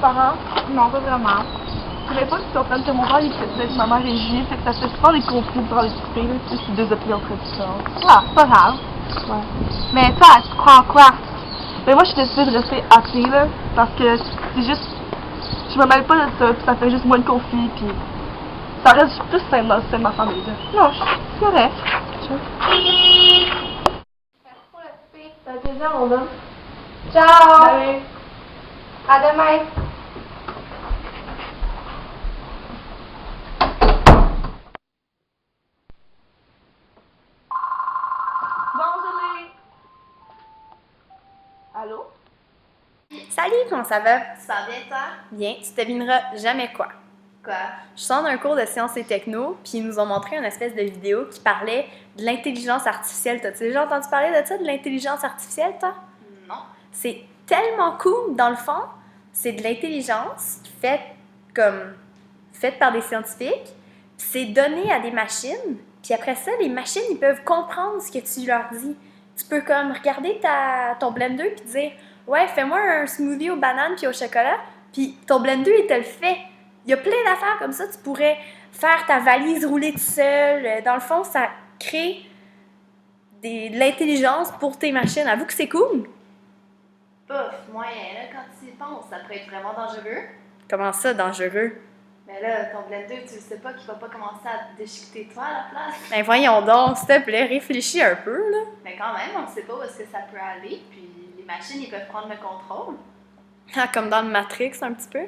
parents? Non, pas vraiment. Je dirais pas que tu comprends que mon père il fait que ma mère est juive, fait que ça fait souvent des conflits pour les poupées, là, tu sais, c'est deux opinions très différentes. Ah, c'est pas grave. Ouais. Mais toi, tu crois en quoi? Mais moi, je suis décidée de rester athée, là, parce que c'est juste, je me mêle pas de ça, puis ça fait juste moins de conflits, puis ça reste plus simple dans le système de ma famille, là. Non, c'est correct. Merci pour le souper. Ça fait plaisir, mon homme. Ciao! Salut! À demain! Bonjour! Allô? Salut, comment ça va? Ça va bien, toi? Bien, tu devineras jamais quoi. Quoi? Je sors d'un cours de sciences et techno, puis ils nous ont montré une espèce de vidéo qui parlait de l'intelligence artificielle. T'as-tu déjà entendu parler de ça, de l'intelligence artificielle, toi? Non. C'est tellement cool, dans le fond. C'est de l'intelligence faite par des scientifiques, puis c'est donné à des machines, puis après ça, les machines, ils peuvent comprendre ce que tu leur dis. Tu peux comme regarder ton blender puis dire « Ouais, fais-moi un smoothie aux bananes puis au chocolat », puis ton blender, il te le fait. Il y a plein d'affaires comme ça. Tu pourrais faire ta valise rouler tout seul. Dans le fond, ça crée de l'intelligence pour tes machines. Avoue que c'est cool. Bof, moyen, là, quand tu y penses, ça pourrait être vraiment dangereux. Comment ça, dangereux? Mais là, ton blender, tu le sais pas qu'il va pas commencer à déchiqueter toi à la place. Ben voyons donc, s'il te plaît, réfléchis un peu, là. Mais quand même, on sait pas où est-ce que ça peut aller, puis les machines, ils peuvent prendre le contrôle. Ah, comme dans le Matrix, un petit peu.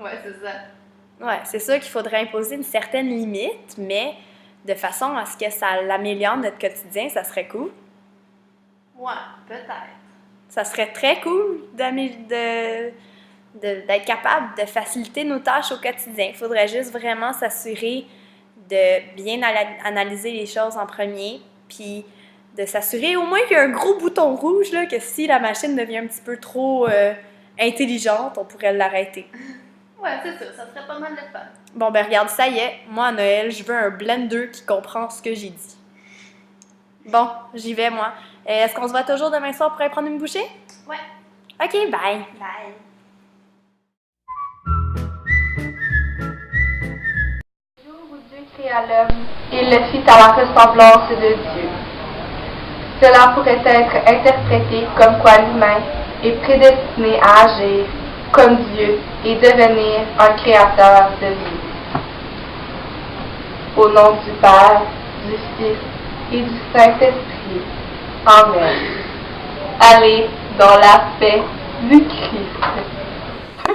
Ouais, c'est ça. Ouais, c'est sûr qu'il faudrait imposer une certaine limite, mais de façon à ce que ça l'améliore notre quotidien, ça serait cool. Ouais, peut-être. Ça serait très cool d'être capable de faciliter nos tâches au quotidien. Il faudrait juste vraiment s'assurer de bien analyser les choses en premier, puis de s'assurer au moins qu'il y a un gros bouton rouge, là, que si la machine devient un petit peu trop intelligente, on pourrait l'arrêter. Ouais, c'est ça serait pas mal de fun. Bon, ben regarde, ça y est, moi à Noël, je veux un blender qui comprend ce que j'ai dit. Bon, j'y vais, moi. Est-ce qu'on se voit toujours demain soir pour aller prendre une bouchée? Ouais. OK, bye! Bye. Le jour où Dieu créa l'homme, il le fit à la ressemblance de Dieu. Cela pourrait être interprété comme quoi l'humain est prédestiné à agir comme Dieu et devenir un créateur de vie. Au nom du Père, du Fils et du Saint-Esprit. Amen. Allez dans la paix du Christ.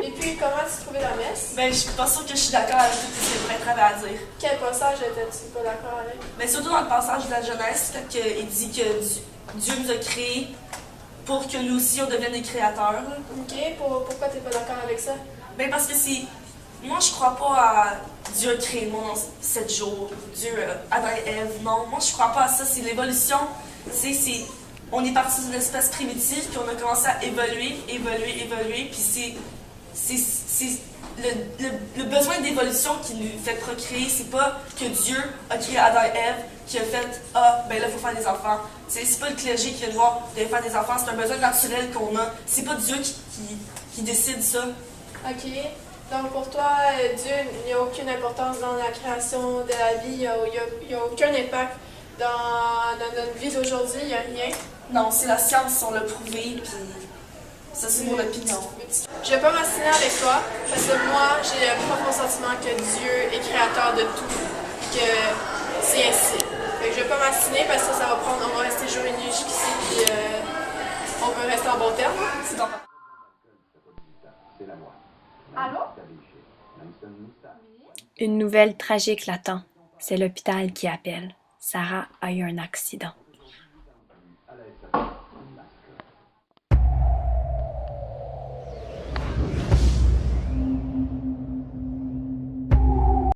Et puis, comment tu trouvais la messe? Ben, je suis pas sûre que je suis d'accord avec tout ce que le prêtre avait à dire. Quel passage étais-tu pas d'accord avec? Mais surtout dans le passage de la Genèse, quand il dit que Dieu nous a créés pour que nous aussi on devienne des créateurs. Là. Ok, pourquoi t'es pas d'accord avec ça? Ben, parce que c'est. Moi, je crois pas à Dieu a créé le monde en 7 jours, Dieu, Adam et Ève. Non, moi, je crois pas à ça. C'est l'évolution. On est parti d'une espèce primitive, puis on a commencé à évoluer, puis c'est le besoin d'évolution qui nous fait procréer. C'est pas que Dieu a créé Adam et Ève, qui a fait « Ah, ben là, il faut faire des enfants ». C'est pas le clergé qui vient de voir de faire des enfants, c'est un besoin naturel qu'on a. C'est pas Dieu qui décide ça. Ok. Donc, pour toi, Dieu, il n'y a aucune importance dans la création de la vie, il n'y a aucun impact dans notre vie d'aujourd'hui, il n'y a rien. Non, c'est la science, on l'a prouvé, puis ça, c'est mon opinion. Je ne vais pas m'assiner avec toi, parce que moi, j'ai le profond sentiment que Dieu est créateur de tout, que c'est ainsi. Fait que je ne vais pas m'assiner parce que on va rester jour et nuit jusqu'ici, puis on peut rester en bon terme. C'est dans Allô? Une nouvelle tragique l'attend. C'est l'hôpital qui appelle. Sarah a eu un accident.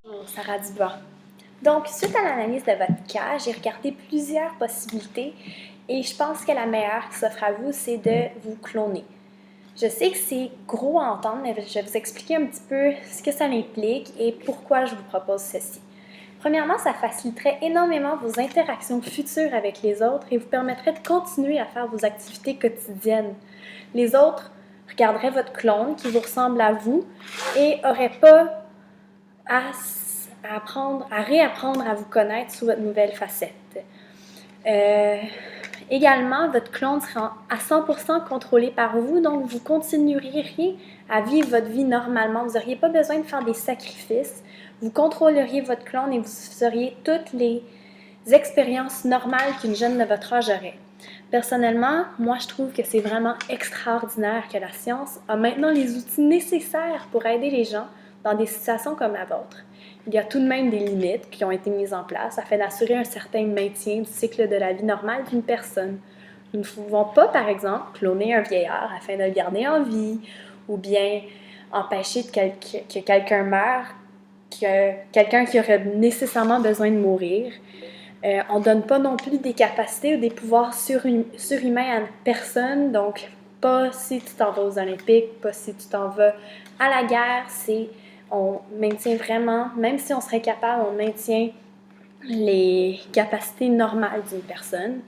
Bonjour, Sarah Dubois. Donc, suite à l'analyse de votre cas, j'ai regardé plusieurs possibilités et je pense que la meilleure qui s'offre à vous, c'est de vous cloner. Je sais que c'est gros à entendre, mais je vais vous expliquer un petit peu ce que ça implique et pourquoi je vous propose ceci. Premièrement, ça faciliterait énormément vos interactions futures avec les autres et vous permettrait de continuer à faire vos activités quotidiennes. Les autres regarderait votre clone qui vous ressemble à vous et n'aurait pas à réapprendre à vous connaître sous votre nouvelle facette. Également, votre clone sera à 100% contrôlé par vous, donc vous continueriez à vivre votre vie normalement. Vous n'auriez pas besoin de faire des sacrifices. Vous contrôleriez votre clone et vous auriez toutes les expériences normales qu'une jeune de votre âge aurait. Personnellement, moi, je trouve que c'est vraiment extraordinaire que la science a maintenant les outils nécessaires pour aider les gens dans des situations comme la vôtre. Il y a tout de même des limites qui ont été mises en place afin d'assurer un certain maintien du cycle de la vie normale d'une personne. Nous ne pouvons pas, par exemple, cloner un vieillard afin de le garder en vie ou bien empêcher que quelqu'un meure, quelqu'un qui aurait nécessairement besoin de mourir. On ne donne pas non plus des capacités ou des pouvoirs surhumains à personne, donc pas si tu t'en vas aux Olympiques, pas si tu t'en vas à la guerre, on maintient vraiment, même si on serait capable, on maintient les capacités normales d'une personne.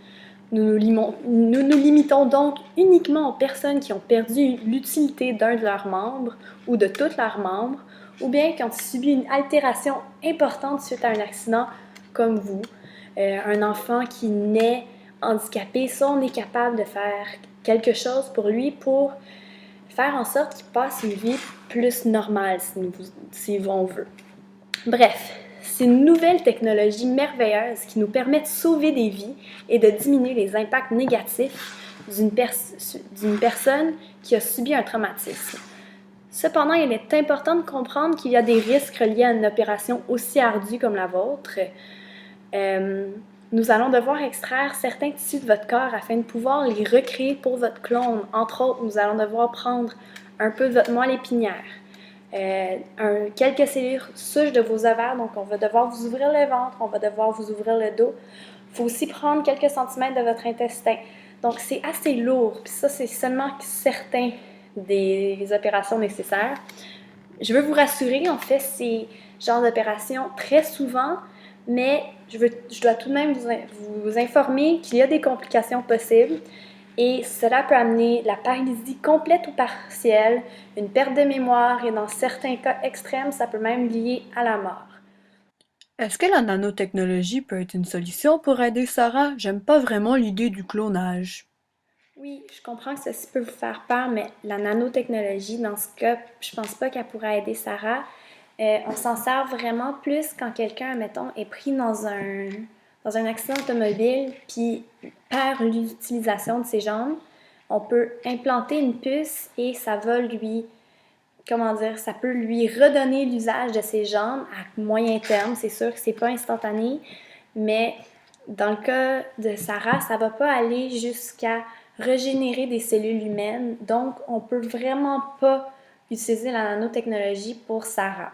Nous nous limitons donc uniquement aux personnes qui ont perdu l'utilité d'un de leurs membres ou de tous leurs membres, ou bien qui ont subi une altération importante suite à un accident comme vous. Un enfant qui naît handicapé, ça on est capable de faire quelque chose pour lui pour faire en sorte qu'il passe une vie plus normale si on veut. Bref, c'est une nouvelle technologie merveilleuse qui nous permet de sauver des vies et de diminuer les impacts négatifs d'une personne qui a subi un traumatisme. Cependant, il est important de comprendre qu'il y a des risques reliés à une opération aussi ardue comme la vôtre. Nous allons devoir extraire certains tissus de votre corps afin de pouvoir les recréer pour votre clone. Entre autres, nous allons devoir prendre un peu de votre moelle épinière, quelques cellules souches de vos ovaires, donc on va devoir vous ouvrir le ventre, on va devoir vous ouvrir le dos. Il faut aussi prendre quelques centimètres de votre intestin. Donc c'est assez lourd, puis ça c'est seulement certains des opérations nécessaires. Je veux vous rassurer, on fait ces genres d'opérations très souvent, mais je dois tout de même vous informer qu'il y a des complications possibles et cela peut amener la paralysie complète ou partielle, une perte de mémoire et dans certains cas extrêmes, ça peut même lier à la mort. Est-ce que la nanotechnologie peut être une solution pour aider Sarah? J'aime pas vraiment l'idée du clonage. Oui, je comprends que ceci peut vous faire peur, mais la nanotechnologie, dans ce cas, je pense pas qu'elle pourrait aider Sarah. On s'en sert vraiment plus quand quelqu'un, mettons, est pris dans un accident automobile puis perd l'utilisation de ses jambes. On peut implanter une puce et ça va ça peut lui redonner l'usage de ses jambes à moyen terme. C'est sûr que c'est pas instantané, mais dans le cas de Sarah, ça va pas aller jusqu'à régénérer des cellules humaines. Donc, on peut vraiment pas utiliser la nanotechnologie pour Sarah.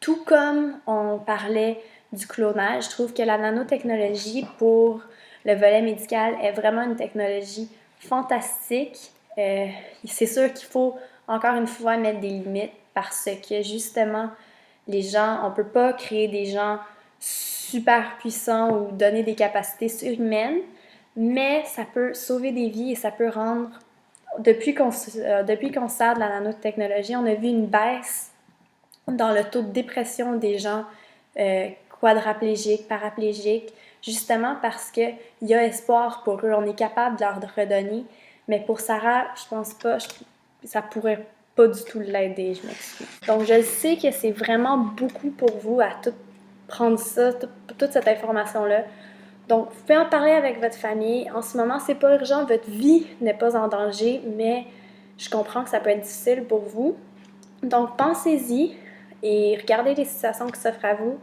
Tout comme on parlait du clonage, je trouve que la nanotechnologie pour le volet médical est vraiment une technologie fantastique. C'est sûr qu'il faut encore une fois mettre des limites parce que justement, les gens, on ne peut pas créer des gens super puissants ou donner des capacités surhumaines, mais ça peut sauver des vies et ça peut rendre... Depuis qu'on sert de la nanotechnologie, on a vu une baisse dans le taux de dépression des gens quadraplégiques, paraplégiques, justement parce qu'il y a espoir pour eux, on est capable de leur redonner. Mais pour Sarah, je pense pas, ça pourrait pas du tout l'aider, je m'excuse. Donc je sais que c'est vraiment beaucoup pour vous à tout prendre ça, toute cette information-là. Donc vous pouvez en parler avec votre famille. En ce moment, c'est pas urgent, votre vie n'est pas en danger, mais je comprends que ça peut être difficile pour vous. Donc pensez-y et regardez les situations qui s'offrent à vous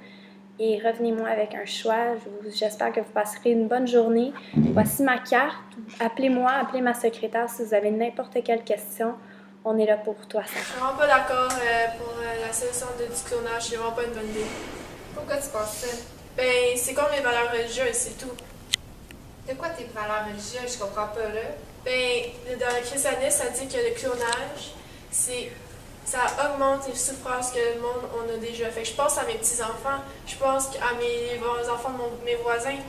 et revenez-moi avec un choix. J'espère que vous passerez une bonne journée. Voici ma carte. Appelez-moi, appelez ma secrétaire si vous avez n'importe quelle question. On est là pour toi, Sarah. Je suis vraiment pas d'accord pour la solution du clonage. C'est vraiment pas une bonne idée. Pourquoi tu penses ça? Ben, c'est comme les valeurs religieuses, c'est tout. De quoi tes valeurs religieuses? Je comprends pas, là. Ben, dans le christianisme, ça dit que le clonage, ça augmente les souffrances que le monde on a déjà. Fait que je pense à mes petits-enfants, je pense à mes enfants de mes voisins.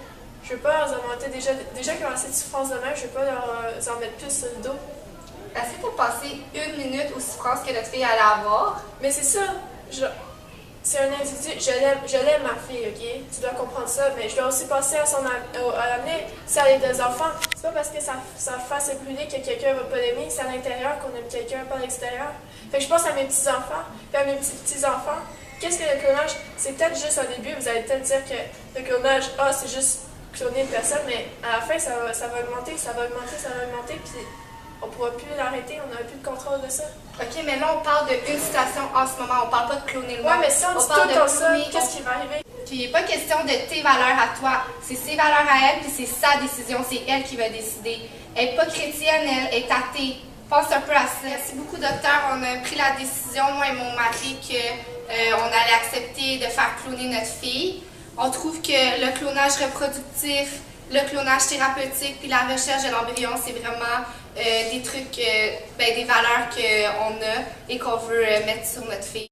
Je veux pas leur augmenter déjà qu'ils ont assez de souffrance de même, je veux pas leur en mettre plus sur le dos. Est-ce que tu as passé 1 minute aux souffrances que notre fille allait avoir? Mais c'est ça, c'est un individu, je l'aime ma fille, ok? Tu dois comprendre ça, mais je dois aussi penser à l'amener, si elle est des enfants. C'est pas parce que sa face est plus laide que quelqu'un va pas l'aimer, c'est à l'intérieur qu'on aime quelqu'un, pas à l'extérieur. Fait que je pense à mes petits-enfants, puis à mes petits-enfants. Qu'est-ce que le clonage? C'est peut-être juste au début, vous allez peut-être dire que le clonage, c'est juste cloner une personne, mais à la fin, ça va augmenter, puis on pourra plus l'arrêter, on n'aura plus de contrôle de ça. Ok, mais là, on parle d'une situation en ce moment, on parle pas de cloner le monde. Ouais, mais si on dit parle tout de comme ça, cloner, qu'est-ce qui va arriver? Il n'est pas question de tes valeurs à toi, c'est ses valeurs à elle, puis c'est sa décision, c'est elle qui va décider. Elle n'est pas chrétienne, elle est athée. Pense un peu à ça. Merci beaucoup, docteur. On a pris la décision, moi et mon mari, qu'on allait accepter de faire cloner notre fille. On trouve que le clonage reproductif, le clonage thérapeutique puis la recherche de l'embryon, c'est vraiment des trucs, des valeurs qu'on a et qu'on veut mettre sur notre fille.